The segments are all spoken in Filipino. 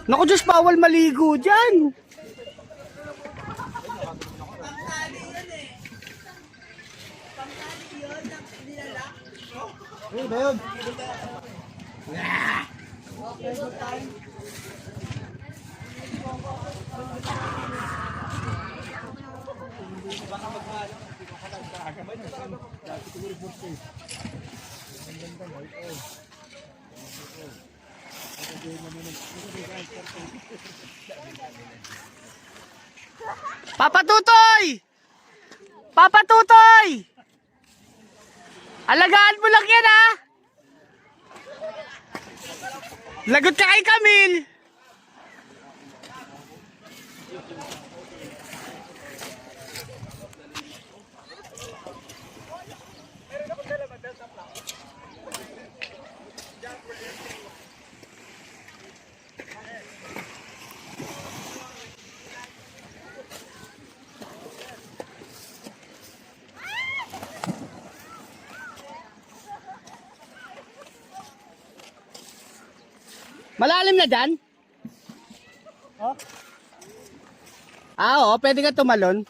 Naku Diyos, bawal maligo dyan. Hey, ba yun? Papa Tutoy! Papa Tutoy! Alagaan mo lang yan, ha? Lagot ka kay Camille! Malalim na dyan? Oh? Oo, pwede ka tumalon.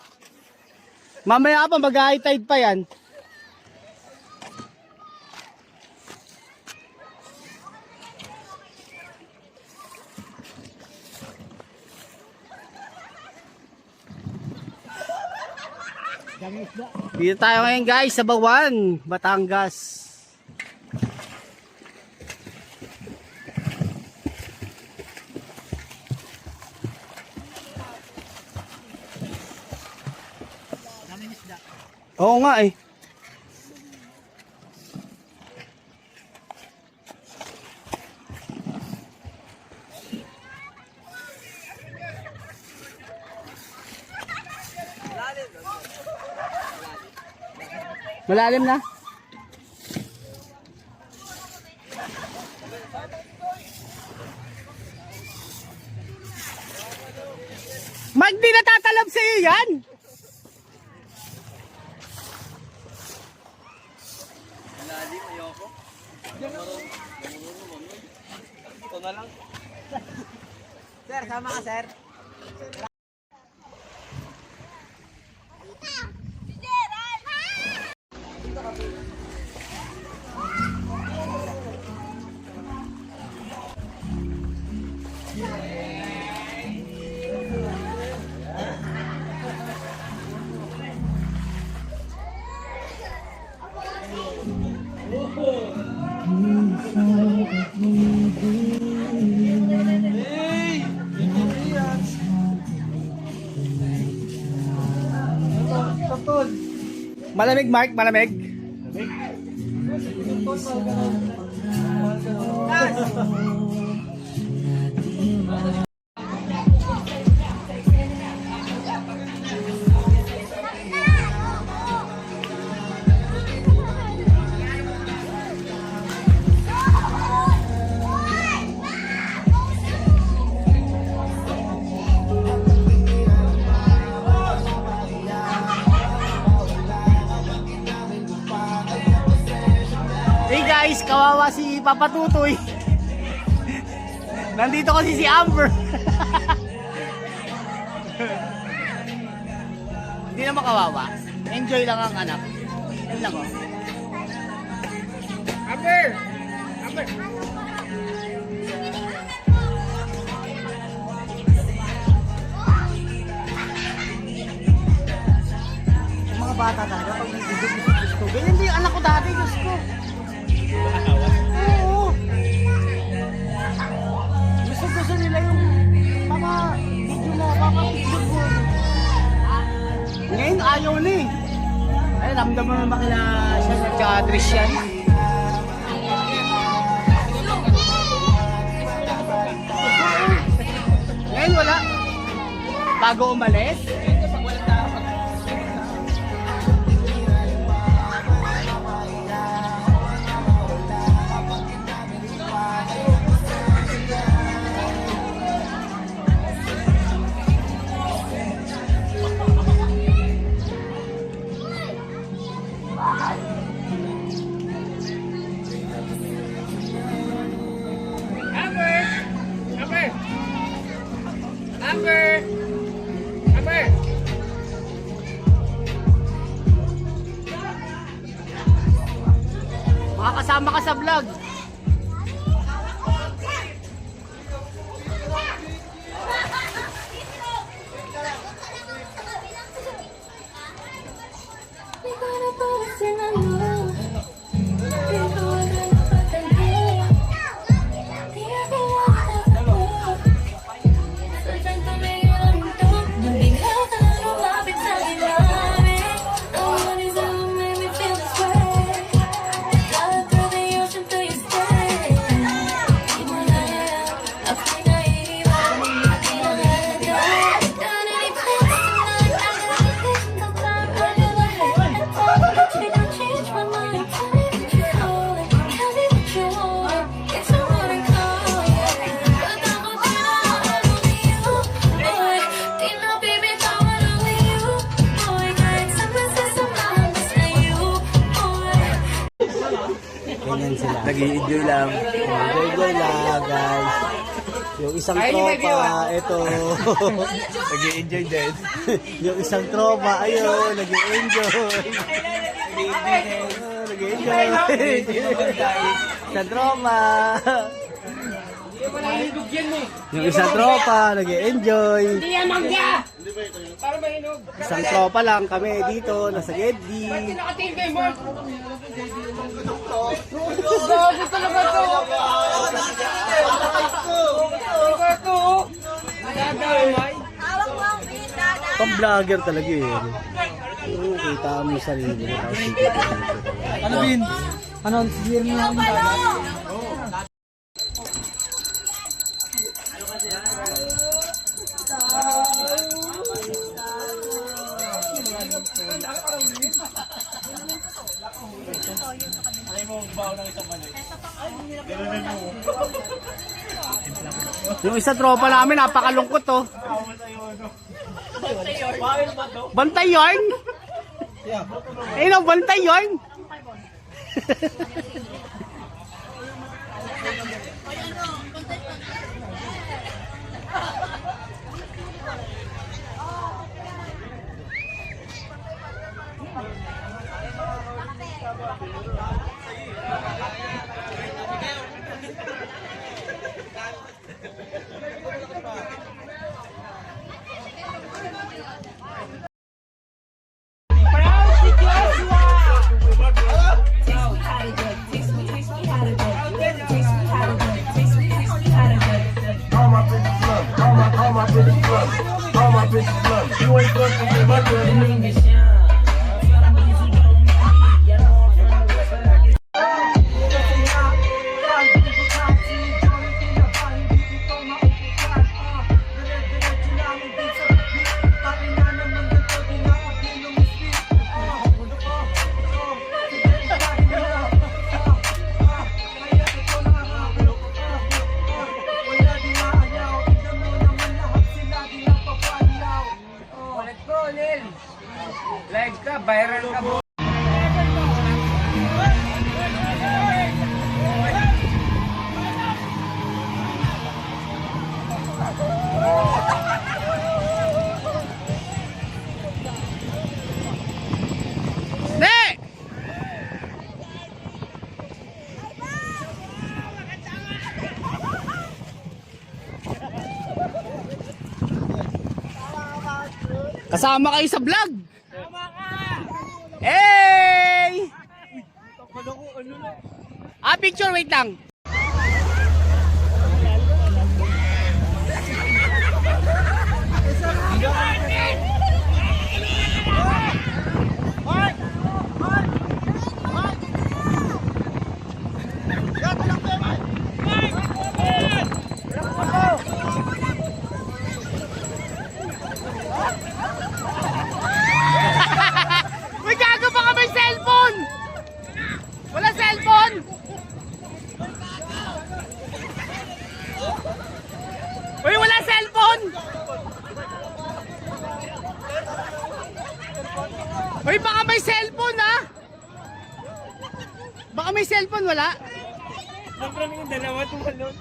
Mamaya pa, mag-high tide pa yan. Dito tayo ngayon guys, sa Bawan, Batangas. Oo nga eh. Malalim na. Mag di natatalab sa iyo yan. Malalim, ayoko. Ito na lang. Sir, sama ka, sir. Malamig Mark, malamig. Hey guys, kawawa si Papa Tutoy. Nandito kasi si Amber. Hindi naman kawawa. Enjoy lang ang anak. Yun lang oh. Amber! Amber! Yung mga bata talaga, pag gusto. Ganyan din yung anak ko dati, Diyos ko. Oo. Gusto nila yung mga video na kakapigod mo. Ngayon ayaw na eh. Ay, ramdam mo naman kila siya sa Chadrish yan. Ngayon wala. Bago umalis. kasama ka sa vlog. Ganyan sila. Nag-i-enjoy lang. Enjoy lang, guys. Yung isang tropa, ito. Nag-i-enjoy din. Yung isang tropa, ayun, nag-enjoy. Nag-enjoy. Isang tropa. Yung isang tropa, nag-enjoy. Isang tropa lang kami dito, nasa Gedli. Pang-vlogger talaga eh. Oo, kita mo yung sarili mo. Ano din? Ano? Beer mo lang. Yung isa tropa namin, napakalungkot to. Bantay yarn? Eh no, bantay yarn? Live ka, viral ka mo. Ne! Kasama kayo sa vlog. Hey! Picture, wait lang. May gago pa ka may cellphone! Wala cellphone! Uy, wala cellphone! Uy, baka may cellphone ha! Baka may cellphone, wala? Nagrami yung dalawa, tumalon.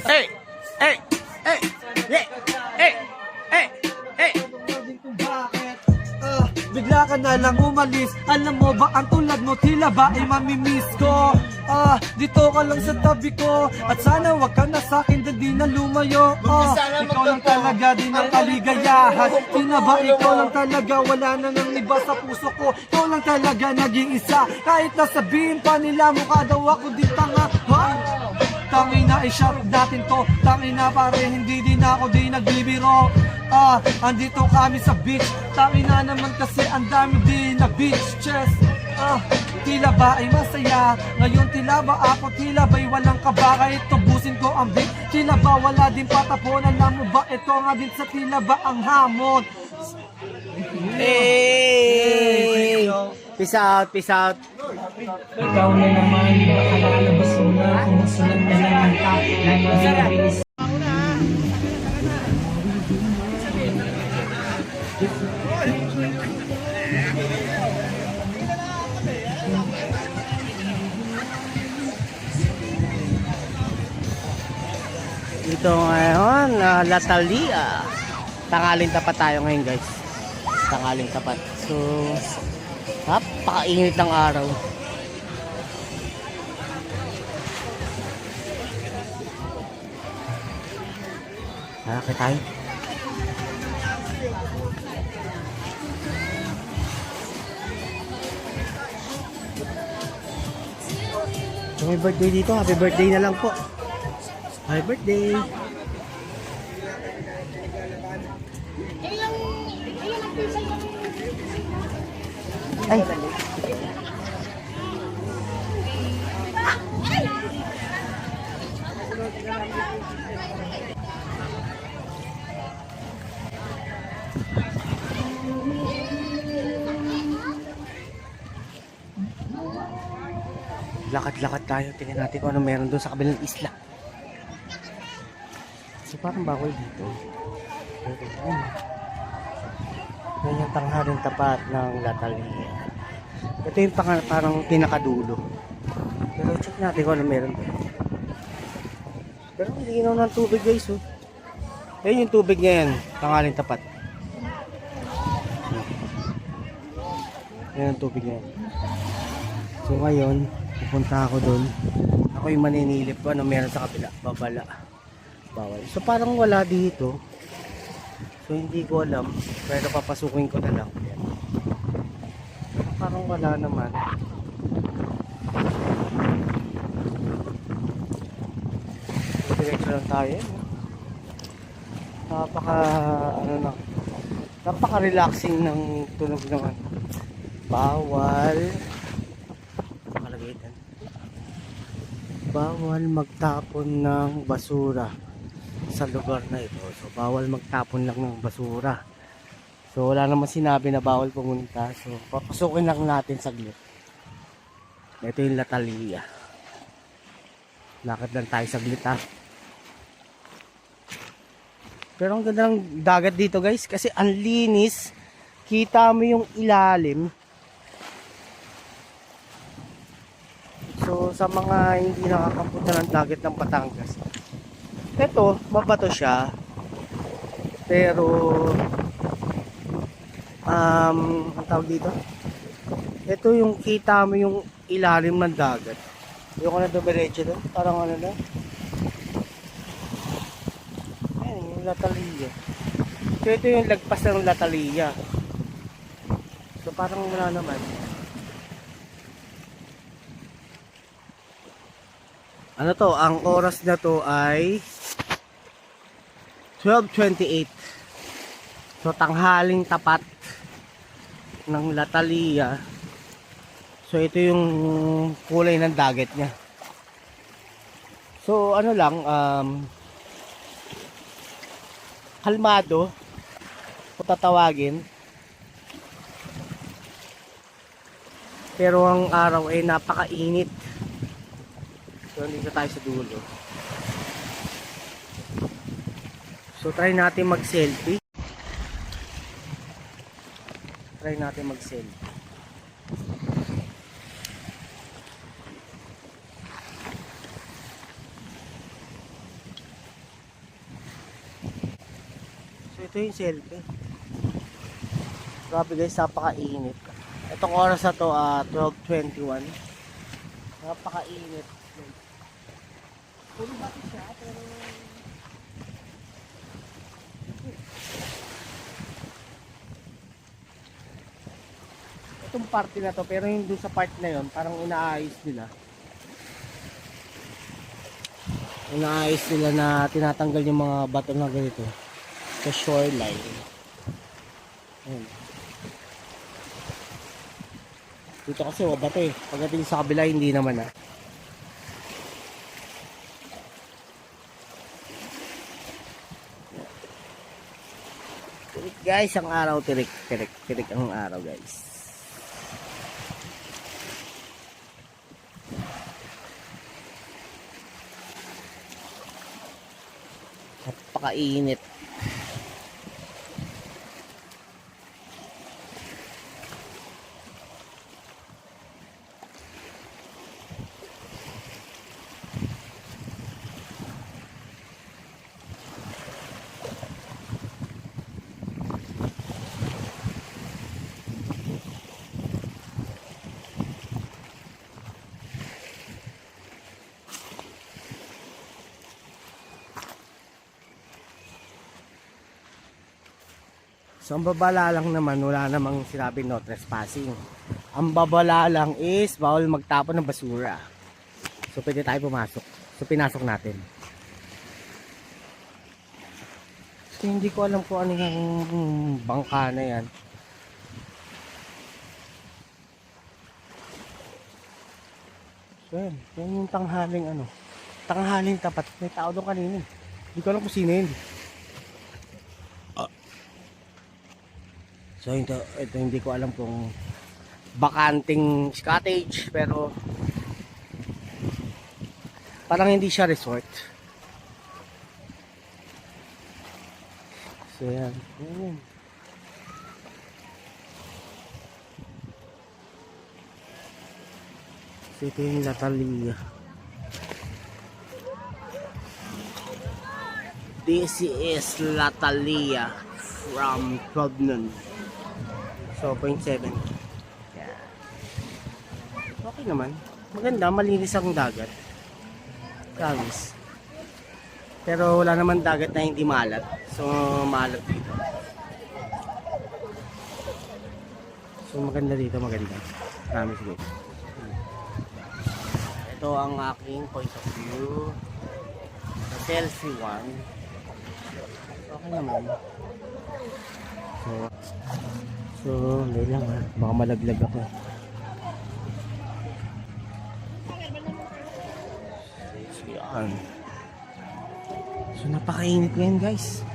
Hey! Hey! Hey! Hey! Hey! Hey! Hey! Kung bakit bigla ka na lang umalis. Alam mo ba ang tulad mo tila ba ay mamimiss ko. Dito ka lang sa tabi ko. At sana wag ka na sa'kin di na lumayo. Ikaw lang talaga din ang kaligayahan. Tina ba ikaw lang talaga, wala na nang iba sa puso ko. Ikaw lang talaga naging isa. Kahit nasabihin pa nila mukha daw ako di tanga. Tangina i-shot natin to. Tangina pare hindi din ako di nagbibiro. Andito kami sa beach. Tangina naman kasi ang dami din na beach chest. Tila ba ay masaya. Ngayon tila ba ako tila ba'y walang kaba. Kahit tubusin ko ang beat. Tila ba wala din patapon. Alam mo ba ito nga din sa tila ba ang hamon. Hey! Peace out, peace out. Ikaw na naman, baka lalabas mo na kung masulat na naman ka ng mabilis. Dito ngayon, Latalia. Tangaling tapat tayo ngayon guys. Tangaling tapat. So, napakainit ng araw. Nakakit tayo. So, may birthday dito. Happy birthday na lang po. Happy birthday. Ay. Lakad-lakad tayo. Tingnan natin kung ano meron doon sa kabilang isla. So parang bawal dito. Yan yung tanghaling tapat ng Latalia. Ito yung parang pinakadulo. Pero check natin kung ano meron doon. Pero ang linaw ng tubig guys. Oh. Yan yung tubig ngayon. Tanghaling tapat. Yan yung tubig ngayon. So ngayon, pupunta ako doon. Ako yung maninilip ko ano meron sa kabila. Babala. Bawal. So parang wala dito. So hindi ko alam. Pero papasukin ko na lang. Yan. Parang wala naman. Diretso lang tayo. Napaka-relaxing ng tunog naman. Bawal. Nakalagay din. Bawal magtapon ng basura sa lugar na ito. So bawal magtapon lang ng basura. So wala naman sinabi na bawal pumunta. So papasukin lang natin saglit. Ito yung Latalia. Lakad lang tayo saglit ha. Pero ang ganda ng dagat dito guys. Kasi ang linis. Kita mo yung ilalim. So sa mga hindi nakakapunta ng dagat ng Batangas. Ito, mabato siya. Pero ang tawag dito, ito yung kita mo yung ilalim ng dagat. Yung ko na dumiretso doon, parang ano na. Ayan, yung Latalia. So ito yung lagpas ng Latalia. So parang wala naman. Ano to, ang oras na to ay 12:28. So tanghaling tapat ng Latalia. So ito yung kulay ng dagat niya. So ano lang, kalmado kung tatawagin. Pero ang araw ay napakainit. So dito tayo sa dulo. So try natin mag-selfie. try natin mag-sell. So ito yung selfie. Grabe guys, napakainit. Itong oras na to, 12:21. Napakainit. Puno bakit siya, pero itong parte na to, pero yung dun sa part na yon parang inaayos nila. Inaayos nila na tinatanggal yung mga bato na ganito sa shoreline. Ayan. Dito kasi bato eh. Pagdating sa kabila hindi naman Tirik guys ang araw, tirik ang araw guys. Napakainit. So ang babala lang naman, wala namang sinabi no trespassing. Ang babala lang is bawal magtapon ng basura. So pwede tayo pumasok. So pinasok natin. So hindi ko alam kung ano yung bangka na yan. So yan yung tanghaling ano. Tanghaling tapat. May tao doon kanina. Hindi ko alam kung sino yun. So ito hindi ko alam kung bakanting cottage, pero parang hindi siya resort. So yan. So ito yung Latalia. This is Latalia from 12 noon. So 0.7. Yeah. Okay naman. Maganda, malinis ang dagat. Promise. Pero wala naman dagat na hindi maalat. So maalat dito. So maganda dito, maganda. Promise guys. Ito ang aking point of view. The selfie one. Okay naman. So, hindi lang ha. Baka malaglag ako. So, yan. So, napakainit ngayon guys.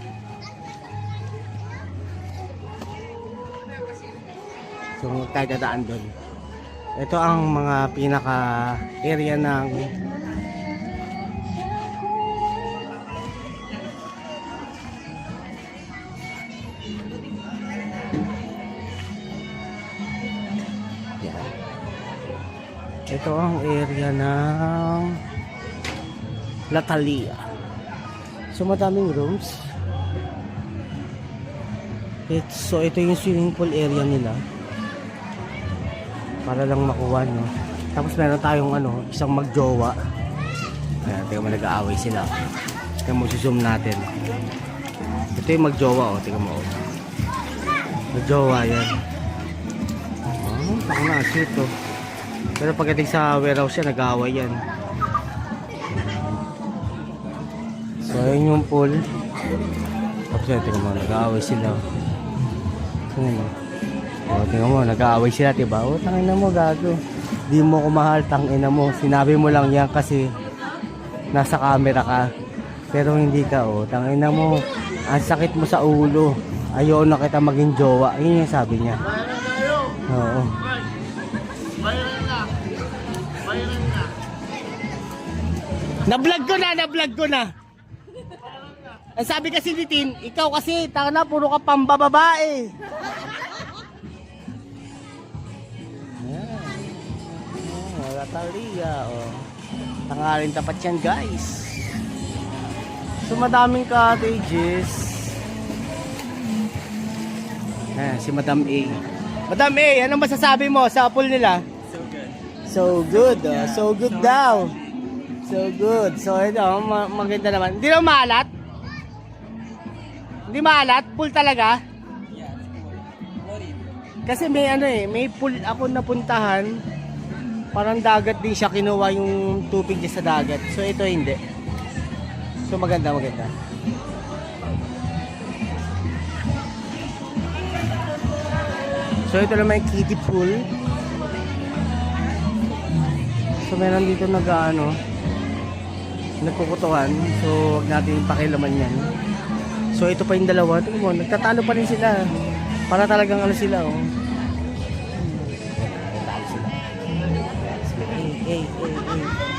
So, tayo dadaan doon. Ito ang mga pinaka area ng ito ang area ng Latalia. So madaming rooms. So ito yung swimming pool area nila. Para lang makuha, no. Tapos meron tayong isang magjowa. Ayan, tingnan mo, nag-aaway sila. Tingnan mo, zoom natin. Ito yung magjowa, tingnan mo. Magjowa yan. Ako na, sweet to. Pero pagdating sa warehouse siya, nag-aaway yan. So ayun yung pool. Tapos yan, tingnan mo, nag-aaway sila. Tingnan mo, nag-aaway sila, diba? Tangina mo, gago. Di mo ko mahal, tangina mo. Sinabi mo lang yan kasi nasa camera ka. Pero hindi ka, tangina mo. Ang sakit mo sa ulo. Ayaw na kita maging jowa. Yun yung sabi niya. Oo. Na-vlog ko na. Ang sabi kasi ni Tin, ikaw kasi, tanga na, puro ka pambababae. Latalia, oh. Tanghalin tapat yan, guys. So, madaming cottages. Ayan, si Madam A. Madam A, anong masasabi mo sa pool nila? So good. So good daw. So good. So, ito, maganda naman. Hindi na maalat? Hindi maalat? Pool talaga? Kasi may may pool ako napuntahan. Parang dagat din siya, kinuha yung tubig niya sa dagat. So ito hindi. So maganda. So ito naman yung kiddie pool. So meron dito nagkukutuhan. So wag natin pakilaman yan. So ito pa yung dalawa. Tingnan mo, nagtatalo pa rin sila. Para talagang sila, oh. Hey.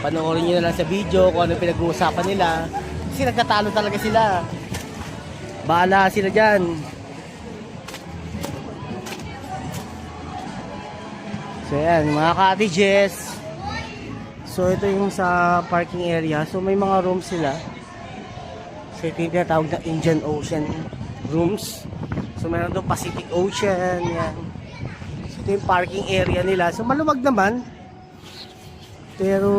Panoorin nyo na lang sa video kung ano pinag-uusapan nila. Kasi nagtatalo talaga sila. Bahala sila dyan. So yan, mga cottages. So ito yung sa parking area. So may mga rooms sila. So ito yung tinatawag na Indian Ocean rooms. So meron doon Pacific Ocean. Yan. So ito yung parking area nila. So maluwag naman. Pero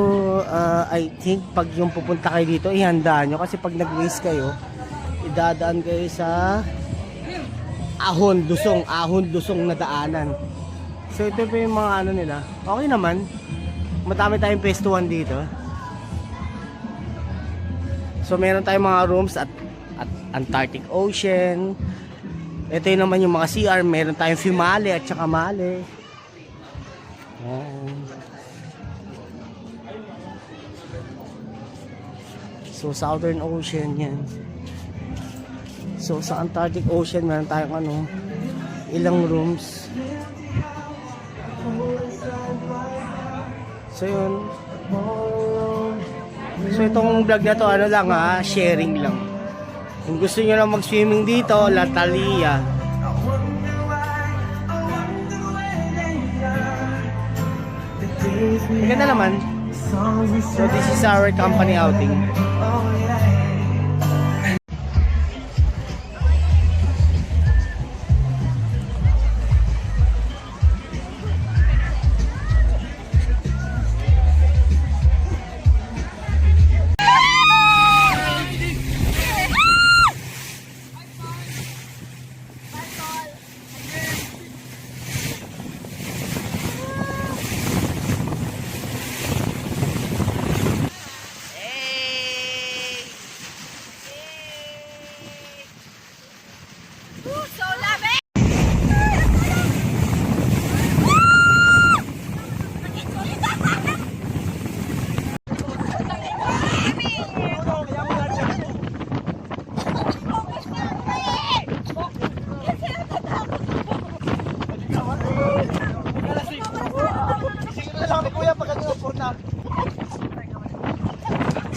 I think pag yung pupunta kayo dito, ihanda nyo. Kasi pag nag-race kayo, idadaan kayo sa ahon lusong na daanan. So ito pa yung mga nila. Okay naman. Madami tayong pwestuhan dito. So meron tayong mga rooms at Antarctic Ocean. Ito yun naman yung mga CR. Meron tayong Fumale at saka Male. So Southern Ocean yan. So sa Antarctic Ocean meron tayong ilang rooms. So yun. So itong vlog na to sharing lang. Kung gusto niyo lang mag-swimming dito, Latalia. Maganda naman. So this is our company outing.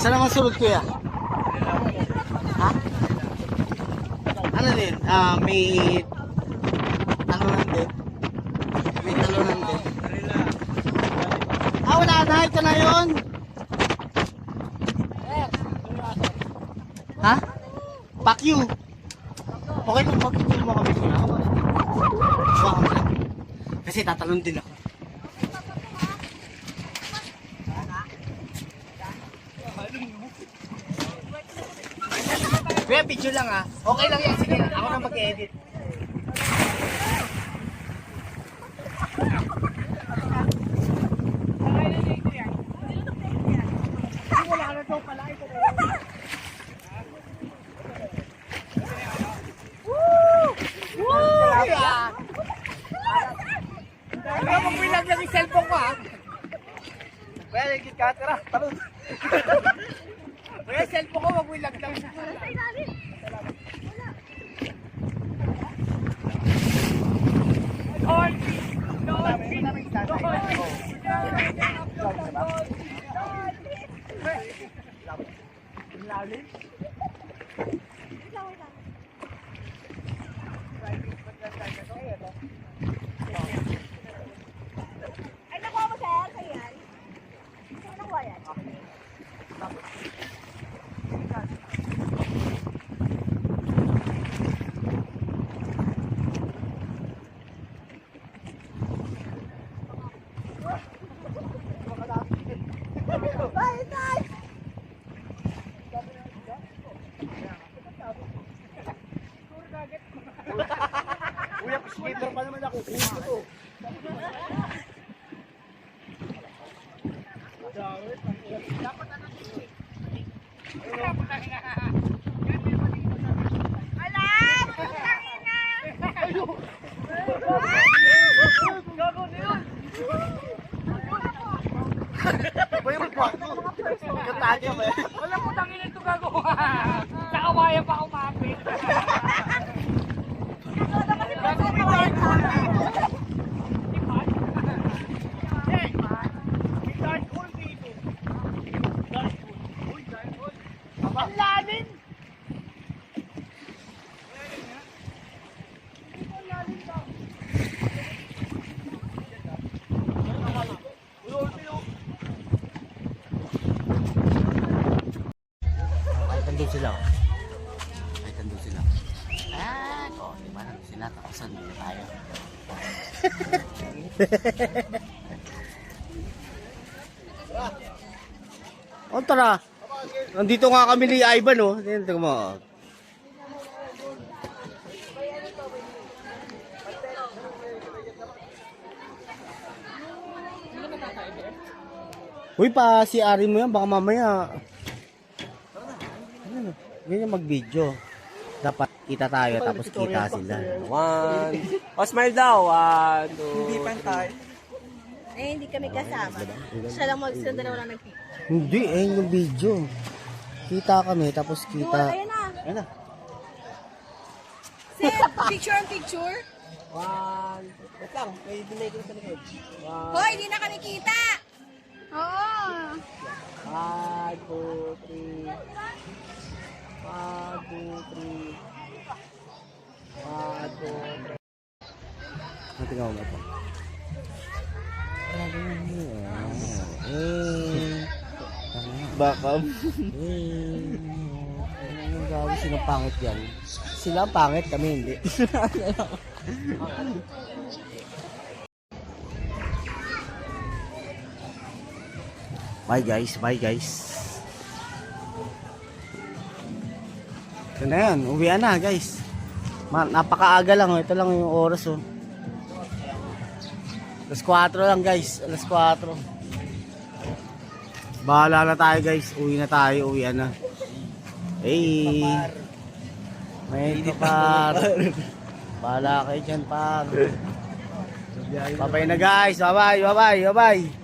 Saan naman sunod, kuya? Ha? Ano din? May talunan din. Wala na. Ito na yun. Ha? Fuck you. Okay kung magtutul mo kami sila. Kasi tatalon din ako. Kuya, video lang Okay lang yan. Sige, ako na mag-edit. Wala ka na daw pala. Magbilag lang yung cellphone ko Kuya, higit ka. Tara, talon. Kuya, cellphone ko, magbilag lang. Kuya, skater pa naman ako. Kuya to. Wala mo tangin ito gago. Nakawayan pa umapit. Kahit nandun sila. Kahit nandun sila. Diba nandun sila. Tapos nandun tayo. Tara. Nandito nga kami ni Ivan, oh. Tingnan mo. Uy, pa si Ari mo yan. Baka mamaya. Ganyan mag-video. Dapat kita tayo tapos kita sila. Smile daw. 1, 2, Hindi pantay. Eh, hindi kami kasama. Siya lang sila dalawa lang nagpicture. Hindi, yung video. Kita kami tapos kita. Ayun na. Ayun na. Sir, picture on picture. 1. Wait lang, may dinay ko sa likod. Hoy, hindi na kami kita. Oo. 1, 2, 3. 1, 2, 3. 1, 2, 3. Tingnan mo ito. Bakam. Ang gawin sino pangit yan? Sila pangit, kami hindi. Bye guys, bye guys. Ito na yan, uwian na guys. Napakaaga lang, oh. Ito lang yung oras oh. Alas 4 lang guys, alas 4. Bahala na tayo guys, uwi na tayo, uwian na. Hey! May par. Bahala kayo dyan par. Bye-bye na guys, bye-bye, bye-bye, bye-bye.